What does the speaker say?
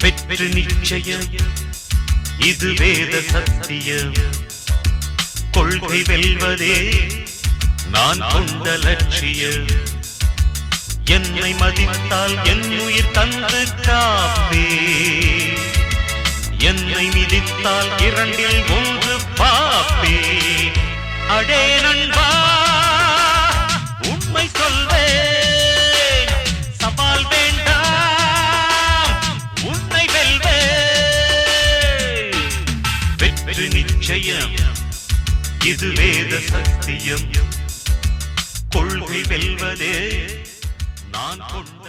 வெற்றி நிச்சயம் இது வேத சத்தியம் கொள்கை வெல்வதே நான் கொண்ட லட்சியம் என்னை மதித்தால் என் உயிர் தந்து காப்பே என்னை மிதித்தால் இரண்டில் ஒன்று பாப்பே அடே நண்பா உண்மை சொல்வேன் சவால் வேண்டாம் உன்னை வெல்வேன் வெற்றி நிச்சயம் இது வேத சத்தியம் கொள்கை வெல்வதே நான் கொண்ட